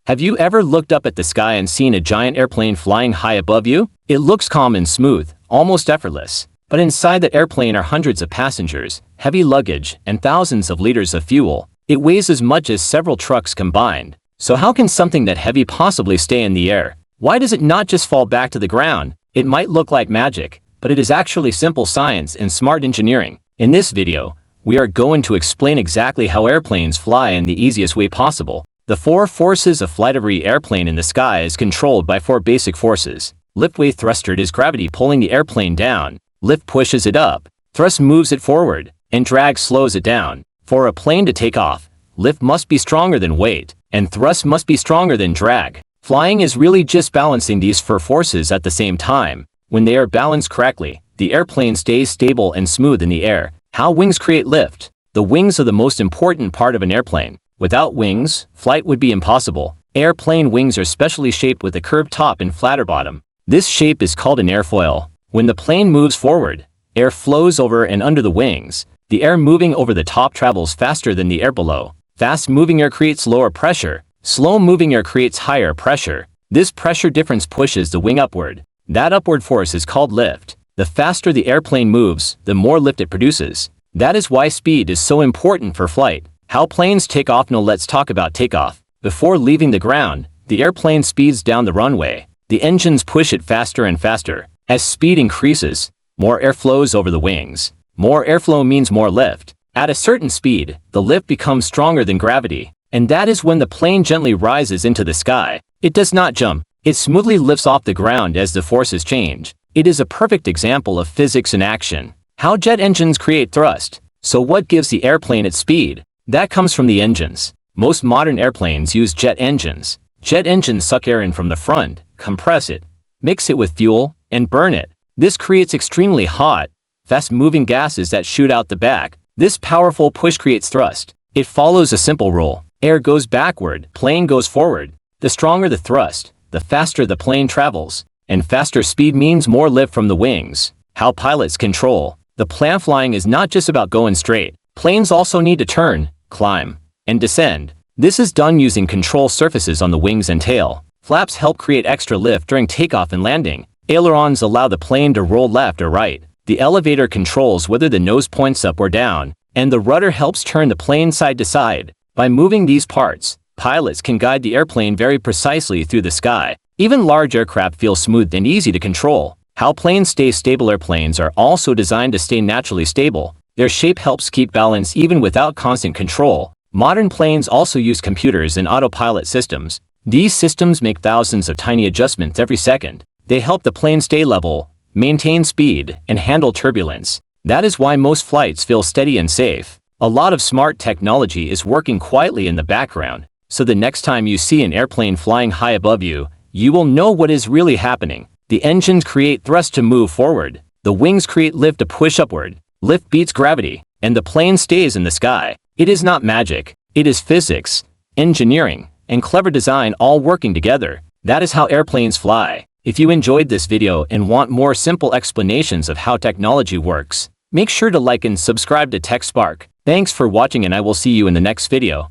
Have you ever looked up at the sky and seen a giant airplane flying high above you? It looks calm and smooth, almost effortless. But inside the airplane are hundreds of passengers, heavy luggage, and thousands of liters of fuel. It weighs as much as several trucks combined. So how can something that heavy possibly stay in the air? Why does it not just fall back to the ground? It might look like magic, but it is actually simple science and smart engineering. In this video, we are going to explain exactly how airplanes fly in the easiest way possible. The four forces of flight. Every airplane in the sky is controlled by four basic forces. Lift. Weight. Thrust is gravity pulling the airplane down. Lift pushes it up. Thrust moves it forward, and drag slows it down. For a plane to take off, lift must be stronger than weight, and thrust must be stronger than drag. Flying is really just balancing these four forces at the same time. When they are balanced correctly, the airplane stays stable and smooth in the air. How wings create lift. The wings are the most important part of an airplane. Without wings, flight would be impossible. Airplane wings are specially shaped with a curved top and flatter bottom. This shape is called an airfoil. When the plane moves forward, air flows over and under the wings. The air moving over the top travels faster than the air below. Fast-moving air creates lower pressure. Slow-moving air creates higher pressure. This pressure difference pushes the wing upward. That upward force is called lift. The faster the airplane moves, the more lift it produces. That is why speed is so important for flight. How planes take off. Now let's talk about takeoff. Before leaving the ground, the airplane speeds down the runway. The engines push it faster and faster. As speed increases, more air flows over the wings. More airflow means more lift. At a certain speed, the lift becomes stronger than gravity. And that is when the plane gently rises into the sky. It does not jump. It smoothly lifts off the ground as the forces change. It is a perfect example of physics in action. How jet engines create thrust. So what gives the airplane its speed? That comes from the engines. Most modern airplanes use jet engines. Jet engines suck air in from the front, compress it, mix it with fuel, and burn it. This creates extremely hot, fast-moving gases that shoot out the back. This powerful push creates thrust. It follows a simple rule. Air goes backward, plane goes forward. The stronger the thrust, the faster the plane travels. And faster speed means more lift from the wings. How pilots control. The plane flying is not just about going straight. Planes also need to turn, climb, and descend. This is done using control surfaces on the wings and tail. Flaps help create extra lift during takeoff and landing. Ailerons allow the plane to roll left or right. The elevator controls whether the nose points up or down, and the rudder helps turn the plane side to side. By moving these parts, pilots can guide the airplane very precisely through the sky. Even large aircraft feel smooth and easy to control. How planes stay stable. Airplanes are also designed to stay naturally stable. Their shape helps keep balance even without constant control. Modern planes also use computers and autopilot systems. These systems make thousands of tiny adjustments every second. They help the plane stay level, maintain speed, and handle turbulence. That is why most flights feel steady and safe. A lot of smart technology is working quietly in the background, so the next time you see an airplane flying high above you, you will know what is really happening. The engines create thrust to move forward. The wings create lift to push upward. Lift beats gravity, and the plane stays in the sky. It is not magic. It is physics, engineering, and clever design all working together. That is how airplanes fly. If you enjoyed this video and want more simple explanations of how technology works, make sure to like and subscribe to TechSpark. Thanks for watching, and I will see you in the next video.